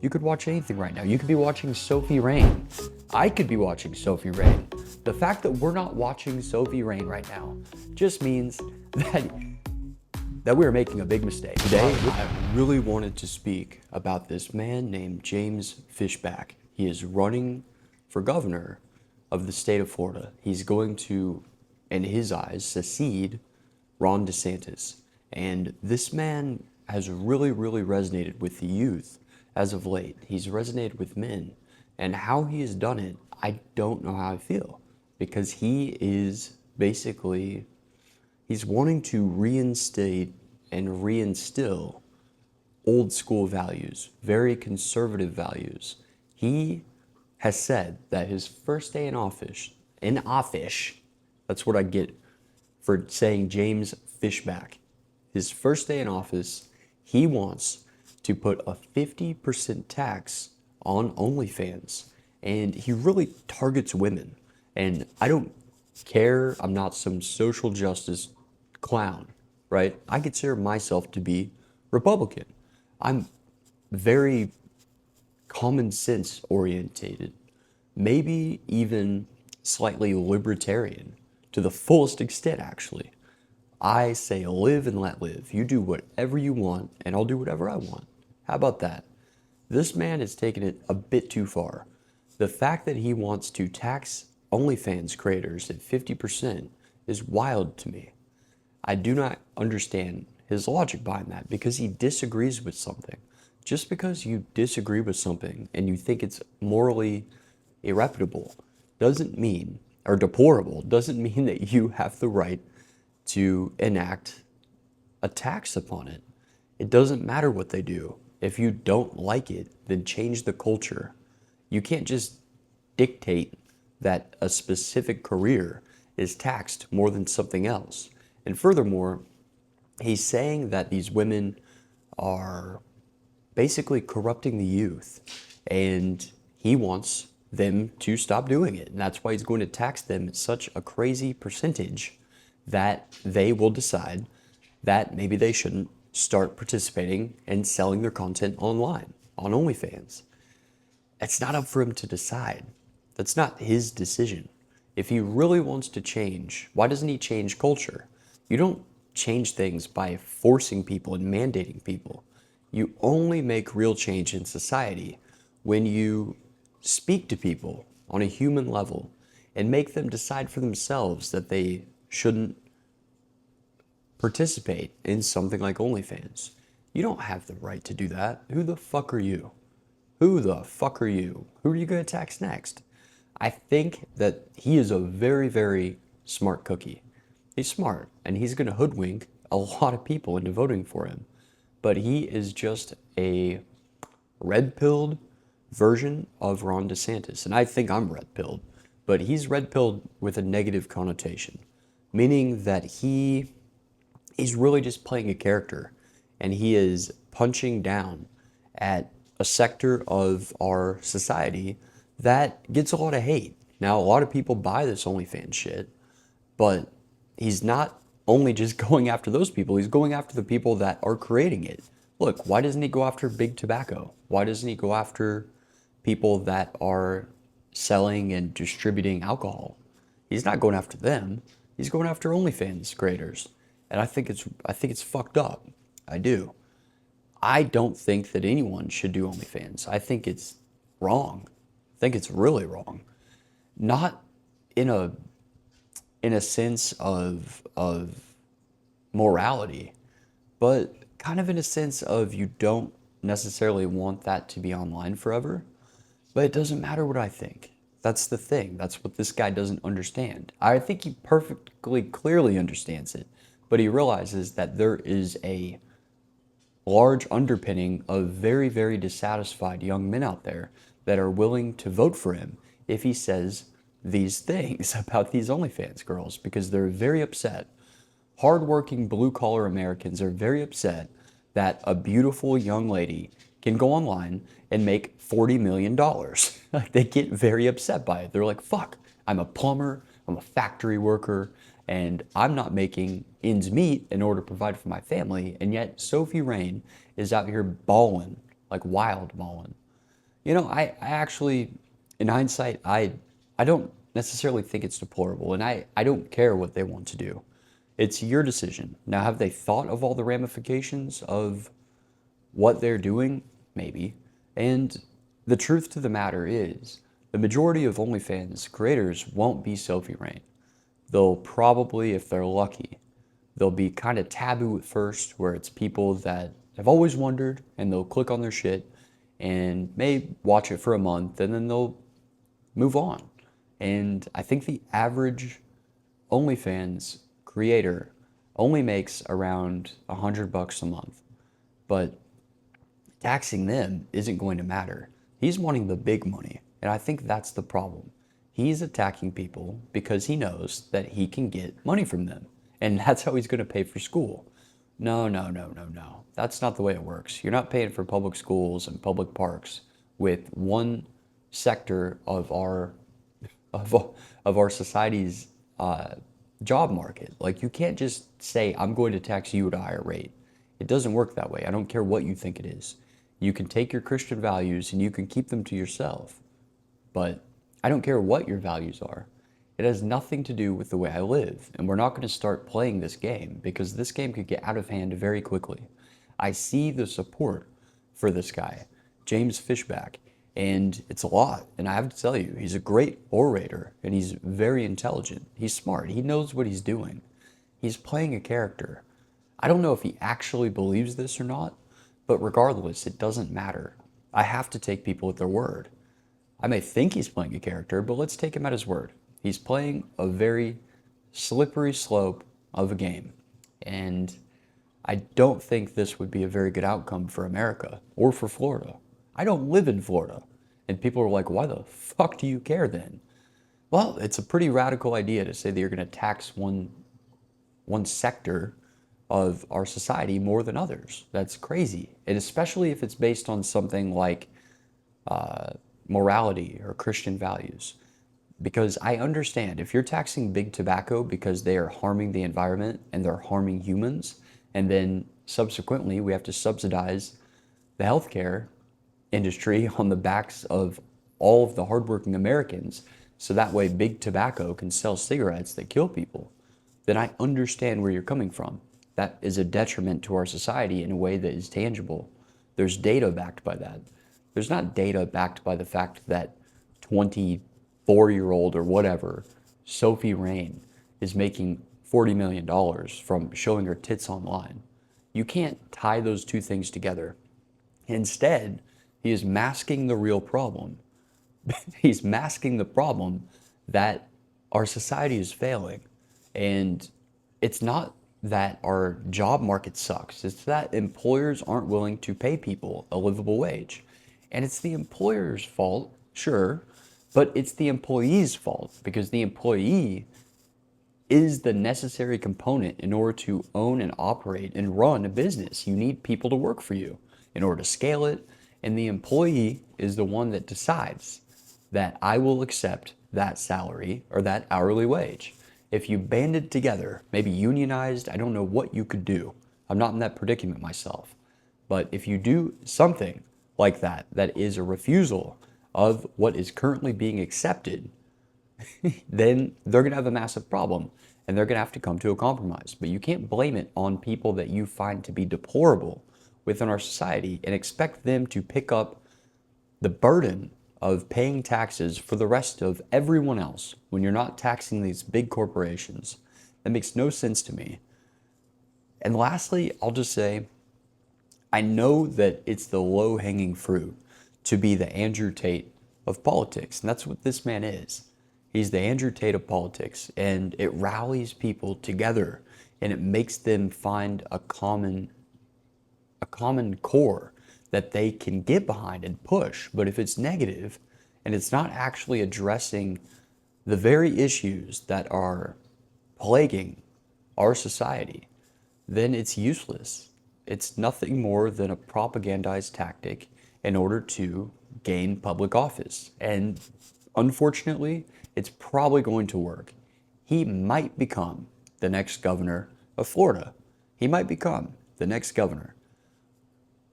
You could watch anything right now. You could be watching Sophie Rain. I could be watching Sophie Rain. The fact that we're not watching Sophie Rain right now just means that we are making a big mistake. Today, I really wanted to speak about this man named James Fishback. He is running for governor of the state of Florida. He's going to, in his eyes, secede Ron DeSantis. And this man has really resonated with the youth as of late. He's resonated with men. And how he has done it, I don't know how I feel. Because he is basically, he's wanting to reinstate and reinstill old school values, very conservative values. He has said that his first day in office, that's what I get for saying James Fishback. His first day in office, he wants to put a 50% tax on OnlyFans. And he really targets women. And I don't care, I'm not some social justice clown, right? I consider myself to be Republican. I'm very common sense orientated, maybe even slightly libertarian to the fullest extent, actually. I say live and let live. You do whatever you want, and I'll do whatever I want. How about that? This man has taken it a bit too far. The fact that he wants to tax OnlyFans creators at 50% is wild to me. I do not understand his logic behind that because he disagrees with something. Just because you disagree with something and you think it's morally irreputable doesn't mean, or deplorable, doesn't mean that you have the right to enact a tax upon it. It doesn't matter what they do. If you don't like it, then change the culture. You can't just dictate that a specific career is taxed more than something else. And furthermore, he's saying that these women are basically corrupting the youth, and he wants them to stop doing it. And that's why he's going to tax them at such a crazy percentage that they will decide that maybe they shouldn't start participating and selling their content online, on OnlyFans. It's not up for him to decide. That's not his decision. If he really wants to change, why doesn't he change culture? You don't change things by forcing people and mandating people. You only make real change in society when you speak to people on a human level and make them decide for themselves that they shouldn't participate in something like OnlyFans. You don't have the right to do that. Who the fuck are you? Who the fuck are you? Who are you going to tax next? I think that he is a very smart cookie. He's smart, and he's going to hoodwink a lot of people into voting for him. But he is just a red-pilled version of Ron DeSantis. And I think I'm red-pilled, but he's red-pilled with a negative connotation, meaning that he's really just playing a character, and he is punching down at a sector of our society that gets a lot of hate. Now, a lot of people buy this OnlyFans shit, but he's not only just going after those people, he's going after the people that are creating it. Look, why doesn't he go after big tobacco? Why doesn't he go after people that are selling and distributing alcohol? He's not going after them. He's going after OnlyFans creators. And I think it's fucked up. I do. I don't think that anyone should do OnlyFans. I think it's wrong. I think it's really wrong. Not in a sense of morality, but kind of in a sense of you don't necessarily want that to be online forever, but it doesn't matter what I think. That's the thing. That's what this guy doesn't understand. I think he perfectly clearly understands it, but he realizes that there is a large underpinning of very dissatisfied young men out there that are willing to vote for him if he says these things about these OnlyFans girls, because they're very upset. Hardworking blue-collar Americans are very upset that a beautiful young lady can go online and make $40 million. Like, they get very upset by it. They're like, fuck, I'm a plumber, I'm a factory worker, and I'm not making ends meet in order to provide for my family. And yet Sophie Rain is out here balling, like wild balling, I actually, in hindsight, I don't necessarily think it's deplorable, and I don't care what they want to do. It's your decision. Now, have they thought of all the ramifications of what they're doing? Maybe. And the truth to the matter is, the majority of OnlyFans creators won't be Sophie Rain. They'll probably, if they're lucky, they'll be kind of taboo at first, where it's people that have always wondered, and they'll click on their shit and may watch it for a month, and then they'll move on. And I think the average OnlyFans creator only makes around $100 a month, but taxing them isn't going to matter. He's wanting the big money, and I think that's the problem. He's attacking people because he knows that he can get money from them, and that's how he's going to pay for school. No, no, no, no, no. That's not the way it works. You're not paying for public schools and public parks with one sector of our society's job market. Like, you can't just say, I'm going to tax you at a higher rate. It doesn't work that way. I don't care what you think it is. You can take your Christian values and you can keep them to yourself. But I don't care what your values are. It has nothing to do with the way I live. And we're not going to start playing this game, because this game could get out of hand very quickly. I see the support for this guy, James Fishback, and it's a lot. And I have to tell you, he's a great orator and he's very intelligent. He's smart. He knows what he's doing. He's playing a character. I don't know if he actually believes this or not, but regardless, it doesn't matter. I have to take people at their word. I may think he's playing a character, but let's take him at his word. He's playing a very slippery slope of a game. And I don't think this would be a very good outcome for America or for Florida. I don't live in Florida. And people are like, why the fuck do you care then? Well, it's a pretty radical idea to say that you're going to tax one sector of our society more than others. That's crazy. And especially if it's based on something like morality or Christian values. Because I understand, if you're taxing big tobacco because they are harming the environment and they're harming humans, and then subsequently we have to subsidize the healthcare industry on the backs of all of the hardworking Americans, so that way big tobacco can sell cigarettes that kill people, then I understand where you're coming from. That is a detriment to our society in a way that is tangible. There's data backed by that. There's not data backed by the fact that 24-year-old or whatever, Sophie Rain, is making $40 million from showing her tits online. You can't tie those two things together. Instead, he is masking the real problem. He's masking the problem that our society is failing. And it's not that our job market sucks. It's that employers aren't willing to pay people a livable wage. And it's the employer's fault, sure, but it's the employee's fault, because the employee is the necessary component in order to own and operate and run a business. You need people to work for you in order to scale it. And the employee is the one that decides that I will accept that salary or that hourly wage. If you banded together, maybe unionized, I don't know what you could do. I'm not in that predicament myself. But if you do something like that, that is a refusal of what is currently being accepted, then they're going to have a massive problem and they're going to have to come to a compromise. But you can't blame it on people that you find to be deplorable within our society and expect them to pick up the burden of paying taxes for the rest of everyone else when you're not taxing these big corporations. That makes no sense to me. And lastly, I'll just say, I know that it's the low-hanging fruit to be the Andrew Tate of politics, and that's what this man is. He's the Andrew Tate of politics, and it rallies people together, and it makes them find a common core that they can get behind and push. But if it's negative and it's not actually addressing the very issues that are plaguing our society, then it's useless. It's nothing more than a propagandized tactic in order to gain public office. And unfortunately, it's probably going to work. He might become the next governor of Florida. He might become the next governor.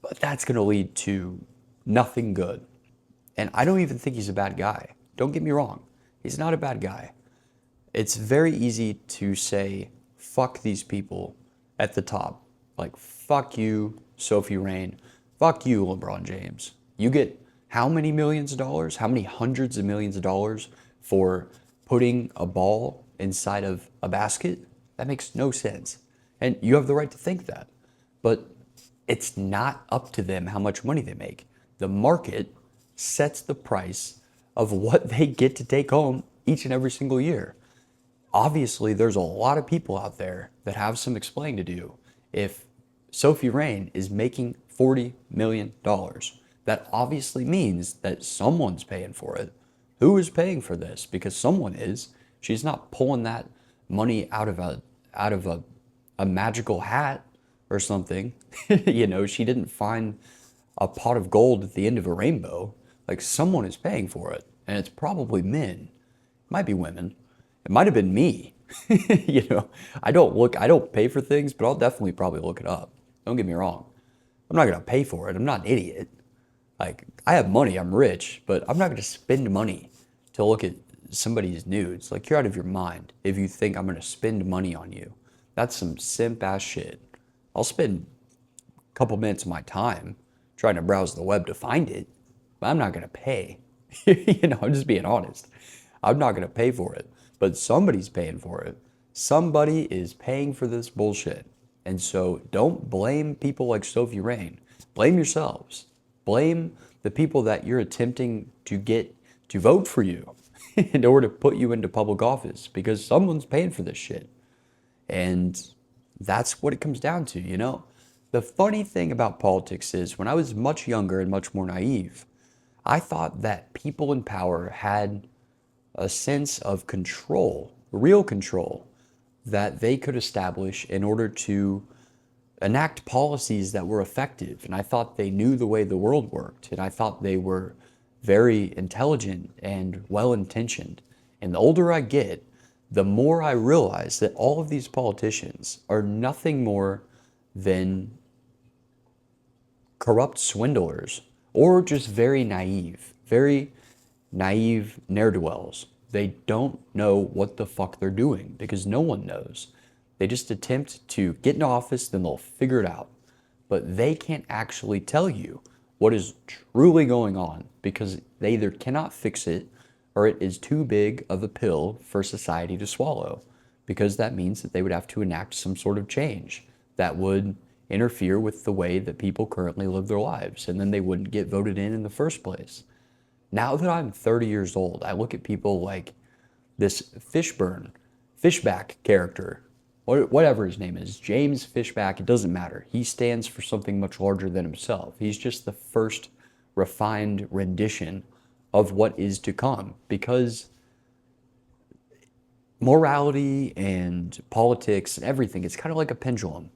But that's going to lead to nothing good. And I don't even think he's a bad guy. Don't get me wrong. He's not a bad guy. It's very easy to say, fuck these people at the top. Like, fuck you, Sophie Rain. Fuck you, LeBron James. You get how many millions of dollars? How many hundreds of millions of dollars for putting a ball inside of a basket? That makes no sense. And you have the right to think that. But it's not up to them how much money they make. The market sets the price of what they get to take home each and every single year. Obviously, there's a lot of people out there that have some explaining to do. If Sophie Rain is making $40 million, that obviously means that someone's paying for it. Who is paying for this? Because someone is. She's not pulling that money out of a magical hat or something. You know, she didn't find a pot of gold at the end of a rainbow. Like, someone is paying for it, and it's probably men. It might be women. It might have been me. You know, I don't pay for things, but I'll definitely probably look it up. Don't get me wrong. I'm not going to pay for it. I'm not an idiot. Like, I have money, I'm rich, but I'm not going to spend money to look at somebody's nudes. Like, you're out of your mind if you think I'm going to spend money on you. That's some simp ass shit. I'll spend a couple minutes of my time trying to browse the web to find it, but I'm not going to pay. You know, I'm just being honest. I'm not going to pay for it, but somebody's paying for it. Somebody is paying for this bullshit. And so don't blame people like Sophie Rain. Blame yourselves. Blame the people that you're attempting to get to vote for you in order to put you into public office, because someone's paying for this shit. And that's what it comes down to, you know? The funny thing about politics is, when I was much younger and much more naive, I thought that people in power had a sense of control, real control, that they could establish in order to enact policies that were effective. And I thought they knew the way the world worked. And I thought they were very intelligent and well-intentioned. And the older I get, the more I realize that all of these politicians are nothing more than corrupt swindlers, or just very naive ne'er-do-wells. They don't know what the fuck they're doing, because no one knows. They just attempt to get in office, then they'll figure it out. But they can't actually tell you what is truly going on, because they either cannot fix it, or it is too big of a pill for society to swallow, because that means that they would have to enact some sort of change that would interfere with the way that people currently live their lives, and then they wouldn't get voted in the first place. Now that I'm 30 years old, I look at people like this Fishback character, whatever his name is, James Fishback, it doesn't matter. He stands for something much larger than himself. He's just the first refined rendition of what is to come, because morality and politics and everything, it's kind of like a pendulum.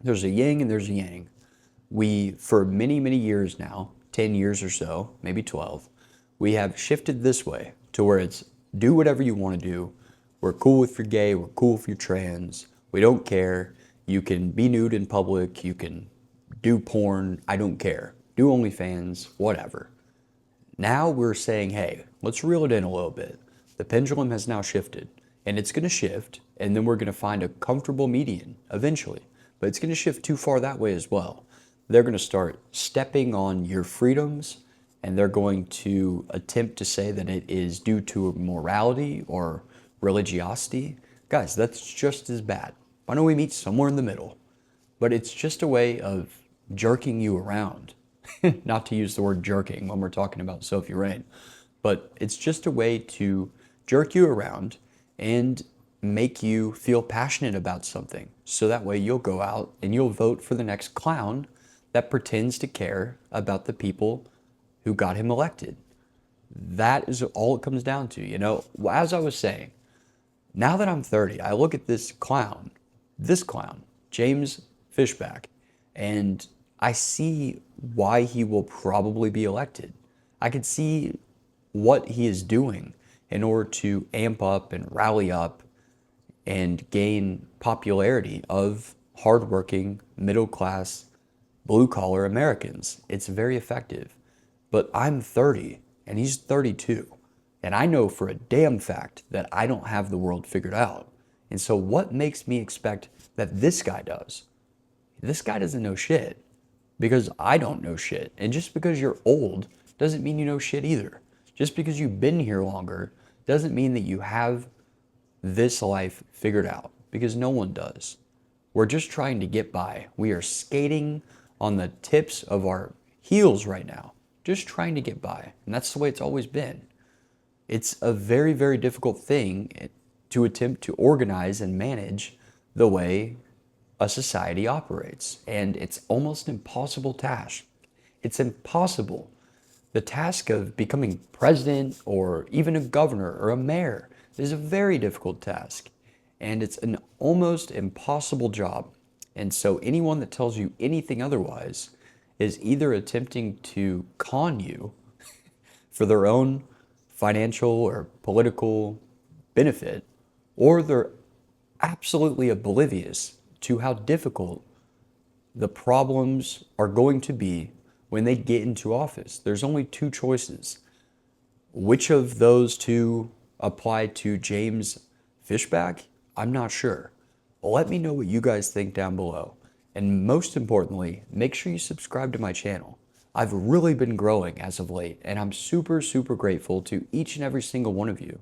There's a yin and there's a yang. We, for many, many years now, 10 years or so, maybe 12, we have shifted this way to where it's do whatever you want to do. We're cool if you're gay, we're cool if you're trans, we don't care. You can be nude in public, you can do porn, I don't care. Do OnlyFans, whatever. Now we're saying, hey, let's reel it in a little bit. The pendulum has now shifted, and it's going to shift, and then we're going to find a comfortable median eventually. But it's going to shift too far that way as well. They're going to start stepping on your freedoms, and they're going to attempt to say that it is due to morality or religiosity. Guys, that's just as bad. Why don't we meet somewhere in the middle? But it's just a way of jerking you around. Not to use the word jerking when we're talking about Sophie Rain, but it's just a way to jerk you around and make you feel passionate about something. So that way you'll go out and you'll vote for the next clown that pretends to care about the people who got him elected. That is all it comes down to. You know, as I was saying, now that I'm 30, I look at this clown, James Fishback, and I see why he will probably be elected. I could see what he is doing in order to amp up and rally up and gain popularity of hardworking, middle-class, blue-collar Americans. It's very effective. But I'm 30 and he's 32. And I know for a damn fact that I don't have the world figured out. And so what makes me expect that this guy does? This guy doesn't know shit because I don't know shit. And just because you're old doesn't mean you know shit either. Just because you've been here longer doesn't mean that you have this life figured out, because no one does. We're just trying to get by. We are skating on the tips of our heels right now, just trying to get by. And that's the way it's always been. It's a very, very difficult thing to attempt to organize and manage the way a society operates. And it's almost an impossible task. It's impossible. The task of becoming president or even a governor or a mayor is a very difficult task. And it's an almost impossible job. And so anyone that tells you anything otherwise is either attempting to con you for their own financial or political benefit, or they're absolutely oblivious to how difficult the problems are going to be when they get into office. There's only two choices. Which of those two apply to James Fishback? I'm not sure. Let me know what you guys think down below. And most importantly, make sure you subscribe to my channel. I've really been growing as of late, and I'm super, super grateful to each and every single one of you.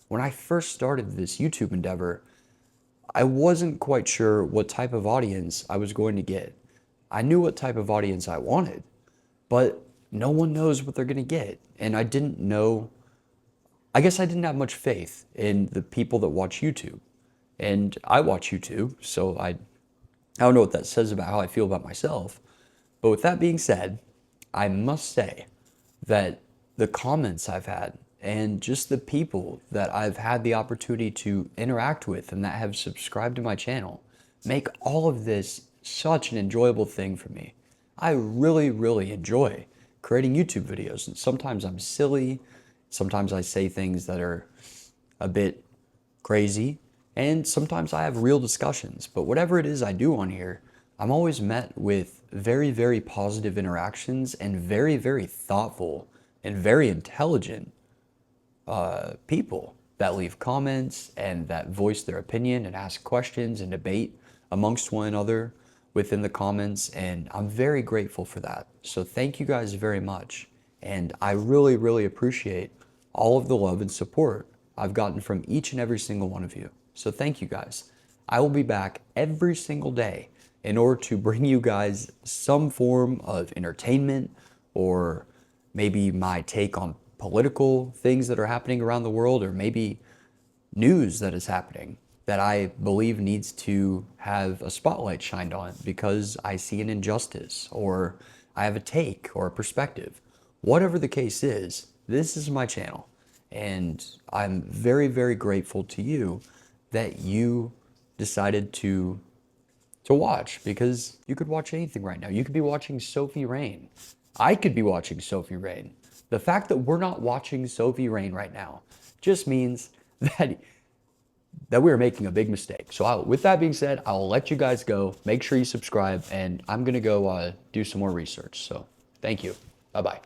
When I first started this YouTube endeavor, I wasn't quite sure what type of audience I was going to get. I knew what type of audience I wanted, but no one knows what they're going to get. And I didn't know, I guess I didn't have much faith in the people that watch YouTube. And I watch YouTube, so I don't know what that says about how I feel about myself. But with that being said, I must say that the comments I've had and just the people that I've had the opportunity to interact with and that have subscribed to my channel make all of this such an enjoyable thing for me. I really, really enjoy creating YouTube videos. And sometimes I'm silly. Sometimes I say things that are a bit crazy. And sometimes I have real discussions. But whatever it is I do on here, I'm always met with very, very positive interactions and very, very thoughtful and very intelligent people that leave comments and that voice their opinion and ask questions and debate amongst one another within the comments. And I'm very grateful for that. So thank you guys very much. And I really, really appreciate all of the love and support I've gotten from each and every single one of you. So thank you guys. I will be back every single day in order to bring you guys some form of entertainment, or maybe my take on political things that are happening around the world, or maybe news that is happening that I believe needs to have a spotlight shined on it because I see an injustice, or I have a take or a perspective. Whatever the case is, this is my channel. And I'm very, very grateful to you that you decided to watch, because you could watch anything right now. You could be watching Sophie Rain. I could be watching Sophie Rain. The fact that we're not watching Sophie Rain right now just means that we are making a big mistake. So with that being said, I'll let you guys go. Make sure you subscribe, and I'm going to go do some more research. So thank you. Bye-bye.